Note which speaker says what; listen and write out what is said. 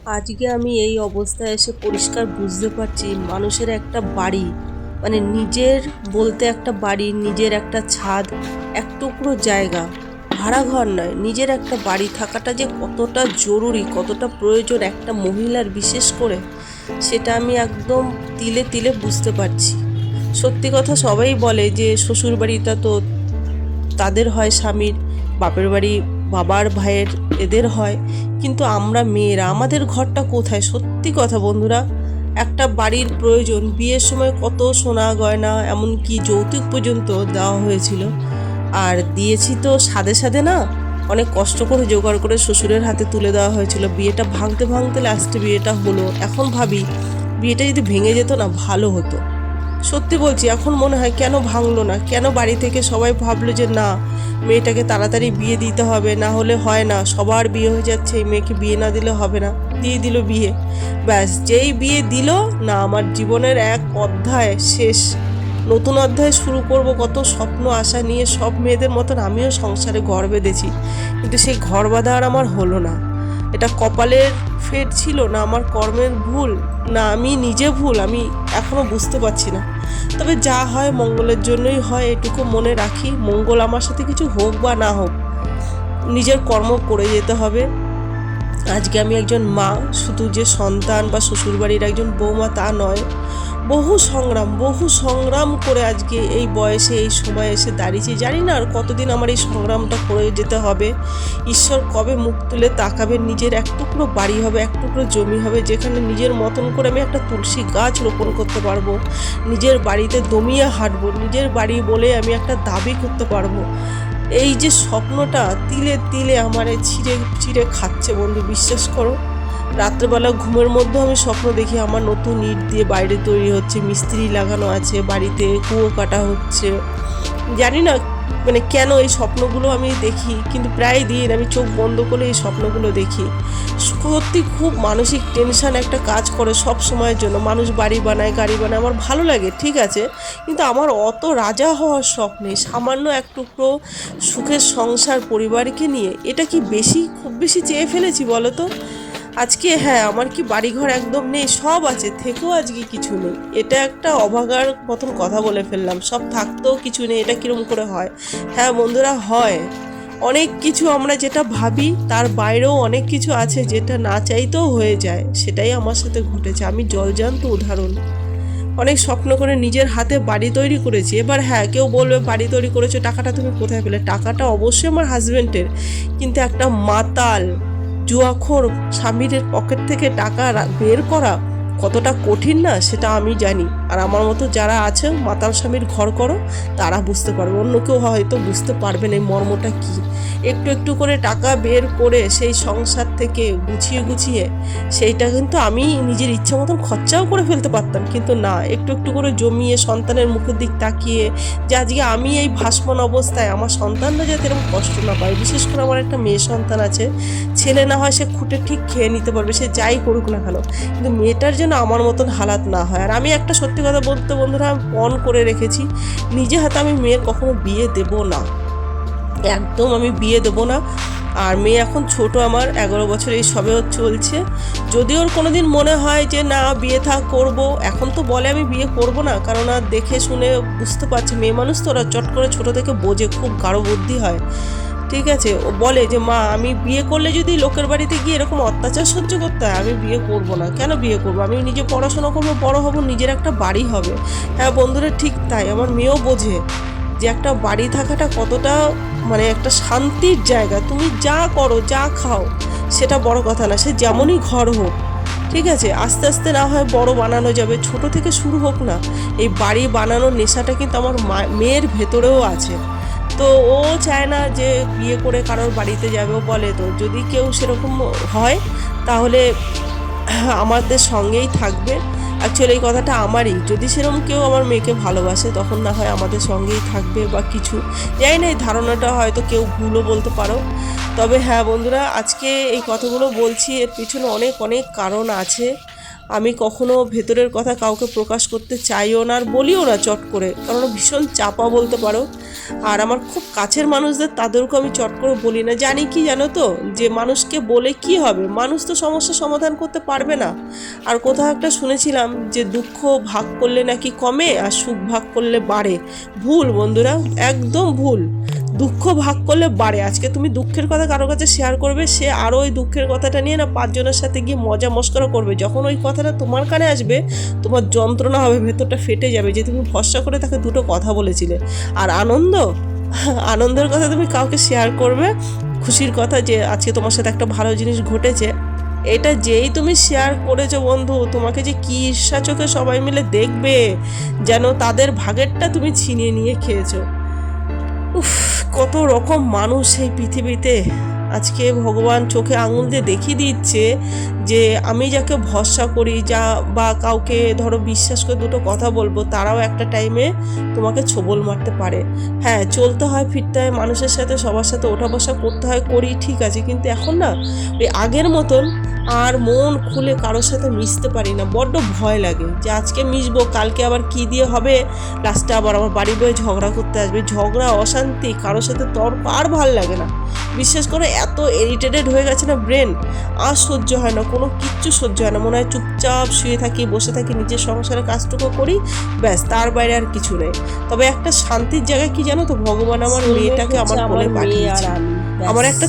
Speaker 1: আজকে আমি এই অবস্থায় এসে পরিষ্কার বুঝতে পারছি মানুষের একটা বাড়ি মানে নিজের বলতে একটা বাড়ি, নিজের একটা ছাদ, এক টুকরো জায়গা, ভাড়া ঘর নয়, নিজের একটা বাড়ি থাকাটা যে কতটা জরুরি, কতটা প্রয়োজন একটা মহিলার, বিশেষ করে সেটা আমি একদম তিলে তিলে বুঝতে পারছি। সত্যি কথা, সবাই বলে যে শ্বশুর বাড়িটা তো তাদের হয়, স্বামীর, বাপের বাড়ি বাবার ভাইয়ের, এদের হয়, কিন্তু আমরা মেয়েরা আমাদের ঘরটা কোথায়? সত্যি কথা বন্ধুরা, একটা বাড়ির প্রয়োজন। বিয়ের সময় কত সোনা গয়না, এমনকি যৌতুক পর্যন্ত দেওয়া হয়েছিল, আর দিয়েছি তো সাধে সাধে না, অনেক কষ্ট করে জোগাড় করে শ্বশুরের হাতে তুলে দেওয়া হয়েছিল। বিয়েটা ভাঙতে ভাঙতে লাস্টে বিয়েটা হলো। এখন ভাবি বিয়েটা যদি ভেঙে যেত না, ভালো হতো। সত্যি বলছি, এখন মনে হয় কেন ভাঙলো না, কেন বাড়ি থেকে সবাই ভাবলো যে না, মেয়েটাকে তাড়াতাড়ি বিয়ে দিতে হবে, না হলে হয় না, সবার বিয়ে হয়ে যাচ্ছে, এই মেয়েকে বিয়ে না দিলে হবে না। দিয়ে দিল বিয়ে। ব্যাস, যেই বিয়ে দিল না, আমার জীবনের এক অধ্যায় শেষ। নতুন অধ্যায় শুরু করব, কত স্বপ্ন আশা নিয়ে সব মেয়েদের মতন আমিও সংসারে ঘর বেঁধেছি, কিন্তু সেই ঘর বাঁধা আর আমার হলো না। এটা কপালের ফের ছিল, না আমার কর্মের ভুল, না আমি নিজে ভুল, আমি এখনো বুঝতে পারছি না। তবে যা হয় মঙ্গলের জন্যই হয়, এটুকু মনে রাখি। মঙ্গল আমার সাথে কিছু হোক বা না হোক, নিজের কর্ম করে যেতে হবে। আজকে আমি একজন মা, শুধু যে সন্তান বা শ্বশুরবাড়ির একজন বৌমা তা নয়। বহু সংগ্রাম করে আজকে এই বয়সে, এই সময়ে এসে দাঁড়িয়েছি। জানি না আর কতদিন আমার এই সংগ্রামটা করে যেতে হবে। ঈশ্বর কবে মুখ তুলে তাকাবে, নিজের এক টুকরো বাড়ি হবে, এক টুকরো জমি হবে, যেখানে নিজের মতন করে আমি একটা তুলসী গাছ রোপণ করতে পারবো, নিজের বাড়িতে দমিয়ে হাঁটবো, নিজের বাড়ি বলে আমি একটা দাবি করতে পারবো। এই যে স্বপ্নটা তিলে তিলে আমারে ছিঁড়ে চিড়ে খাচ্ছে বন্ধু, বিশ্বাস করো। রাত্রেবেলা ঘুমের মধ্যে আমি স্বপ্ন দেখি আমার নতুন ইট দিয়ে বাইরে তৈরি হচ্ছে, মিস্ত্রি লাগানো আছে, বাড়িতে কুয়ো কাটা হচ্ছে। জানি না মানে কেন এই স্বপ্নগুলো আমি দেখি, কিন্তু প্রায় দিন আমি চোখ বন্ধ করে এই স্বপ্নগুলো দেখি। সত্যি খুব মানসিক টেনশন একটা কাজ করে সব সময়ের জন্য। মানুষ বাড়ি বানায়, গাড়ি বানায়, আমার ভালো লাগে, ঠিক আছে, কিন্তু আমার অত রাজা হওয়ার শখ নেই। সামান্য এক টুকরো সুখের সংসার পরিবারকে নিয়ে, এটা কি বেশি, খুব বেশি চেয়ে ফেলেছি বলো তো? আজকে হ্যাঁ, আমার কি বাড়িঘর একদম নেই? সব আছে, থেকেও আজকে কিছু নেই। এটা একটা অভাগার মতন কথা বলে ফেললাম। সব থাকতেও কিছু নেই, এটা কিরম করে হয়? হ্যাঁ বন্ধুরা, হয়। অনেক কিছু আমরা যেটা ভাবি তার বাইরেও অনেক কিছু আছে যেটা না চাইতেও হয়ে যায়। সেটাই আমার সাথে ঘটেছে, আমি জলজান্ত উদাহরণ। অনেক স্বপ্ন করে নিজের হাতে বাড়ি তৈরি করেছি। এবার হ্যাঁ, কেউ বলবে বাড়ি তৈরি করেছো, টাকাটা তুমি কোথায় পেলে? টাকাটা অবশ্যই আমার হাজবেন্ডের, কিন্তু একটা মাতাল জুয়াখোর স্বামীর পকেট থেকে টাকা বের করা কতটা কঠিন না, সেটা আমি জানি। আর আমার মতো যারা আছে মাতাল স্বামীর ঘর করো, তারা বুঝতে পারবে, অন্য কেউ হয়তো বুঝতে পারবে না এই মর্মটা কী। একটু একটু করে টাকা বের করে সেই সংসার থেকে গুছিয়ে গুছিয়ে সেইটা কিন্তু আমি নিজের ইচ্ছা মতন খরচাও করে ফেলতে পারতাম, কিন্তু না, একটু একটু করে জমিয়ে সন্তানের মুখের দিক তাকিয়ে, যে আজকে আমি এই ভাসমান অবস্থায়, আমার সন্তানরা যাতে এরকম কষ্ট না পায়। বিশেষ করে আমার একটা মেয়ে সন্তান আছে, ছেলে না হয় সে খুঁটে ঠিক খেয়ে নিতে পারবে, সে যাই করুক না কেন, কিন্তু মেয়েটার যেন আমার মতন হালাত না হয়। আর আমি একটা সত্যি কথা বলতে বন্ধুরা, আমি পণ করে রেখেছি, নিজে হাতে আমি মেয়ের কখনো বিয়ে দেব না, একদম আমি বিয়ে দেবো না। আর মেয়ে এখন ছোট, আমার 11 বছর এই সবে ওর চলছে। যদি ওর কোনোদিন মনে হয় যে না বিয়ে থা করব, এখন তো বলে আমি বিয়ে করব না, কারণ আর দেখে শুনে বুঝতে পারছে, মেয়ে মানুষ তো, ওরা চট করে ছোট থেকে বোঝে, খুব গাঢ় বুদ্ধি হয়, ঠিক আছে। ও বলে যে মা, আমি বিয়ে করলে যদি লোকের বাড়িতে গিয়ে এরকম অত্যাচার সহ্য করতে হয়, আমি বিয়ে করব না। কেন বিয়ে করব? আমি নিজে পড়াশোনা করবো, বড় হব, নিজের একটা বাড়ি হবে। হ্যাঁ বন্ধুরা, ঠিক তাই, আমার মেয়েও বোঝে যে একটা বাড়ি থাকাটা কতটা মানে একটা শান্তির জায়গা। তুমি যা করো, যা খাও, সেটা বড় কথা না, সে যেমনই ঘর হোক, ঠিক আছে, আস্তে আস্তে না হয় বড় বানানো যাবে, ছোট থেকে শুরু হোক না। এই বাড়ি বানানোর নেশাটা কিন্তু আমার মেয়ের ভেতরেও আছে। তো ও চায় না যে বিয়ে করে কারোর বাড়িতে যাবে। ও বলে তো যদি কেউ সেরকম হয়, তাহলে আমাদের সঙ্গেই থাকবে। অ্যাকচুয়ালি এই কথাটা আমারই, যদি সেরকম কেউ আমার মেয়েকে ভালোবাসে, তখন না হয় আমাদের সঙ্গেই থাকবে বা কিছু, জানি না, এই ধারণাটা হয়তো কেউ ভুলও বলতে পারো। তবে হ্যাঁ বন্ধুরা, আজকে এই কথাগুলো বলছি, এর পিছনে অনেক অনেক কারণ আছে। আমি কখনো ভেতরের কথা কাউকে প্রকাশ করতে চাইও না আর বলিও না চট করে, কারণ ভীষণ চাপা বলতে পারো। আর আমার খুব কাছের মানুষদের তাদেরকেও আমি চট করে বলি না। জানি কি জানো তো, যে মানুষকে বলে কি হবে, মানুষ তো সমস্যা সমাধান করতে পারবে না। আর কোথাও একটা শুনেছিলাম যে দুঃখ ভাগ করলে নাকি কমে আর সুখ ভাগ করলে বাড়ে। ভুল বন্ধুরা, একদম ভুল। দুঃখ ভাগ করলে বাড়ে। আজকে তুমি দুঃখের কথা কারো কাছে শেয়ার করবে, সে আরও ওই দুঃখের কথাটা নিয়ে না 5 জনের সাথে গিয়ে মজা মস্করা করবে। যখন ওই কথাটা তোমার কানে আসবে, তোমার যন্ত্রণা হবে, ভেতরটা ফেটে যাবে যে তুমি ভরসা করে তাকে দুটো কথা বলেছিলে। আর আনন্দের কথা তুমি কাউকে শেয়ার করবে, খুশির কথা যে আজকে তোমার সাথে একটা ভালো জিনিস ঘটেছে, এটা যেই তুমি শেয়ার করেছো বন্ধু, তোমাকে যে কি ঈর্ষা চোখে সবাই মিলে দেখবে, যেন তাদের ভাগেরটা তুমি ছিনিয়ে নিয়ে খেয়েছো। উফ, কত রকম মানুষ এই পৃথিবীতে। আজকে ভগবান চোখে আঙুল দিয়ে দেখিয়ে দিচ্ছে যে আমি যাকে ভরসা করি, বা কাউকে ধরো বিশ্বাস করে দুটো কথা বলবো, তারাও একটা টাইমে তোমাকে ছোবল মারতে পারে। হ্যাঁ, চলতে হয়, ফিরতে হয়, মানুষের সাথে সবার সাথে ওঠা বসা করতে হয়, করি, ঠিক আছে, কিন্তু এখন না ওই আগের মতন আর মন খুলে কারোর সাথে মিশতে পারি না। বড্ড ভয় লাগে যে আজকে মিশবো, কালকে আবার কি দিয়ে হবে, লাস্টে আবার আমার বাড়ি বয়ে ঝগড়া করতে আসবে। ঝগড়া, অশান্তি, কারোর সাথে তর্ক আর ভাল লাগে না। বিশেষ করে এত ইরিটেটেড হয়ে গেছে না ব্রেন, আর সহ্য হয় না, কোনো কিচ্ছু সহ্য হয় না। মনে হয় চুপচাপ শুয়ে থাকি, বসে থাকি, নিজের সংসারের কাজটুকু করি, ব্যাস, তার বাইরে আর কিছু নেই। তবে একটা শান্তির জায়গায় কি জানো তো, ভগবান আমার মেয়েটাকে আমার কোলে পাঠিয়েছে। আমার একটা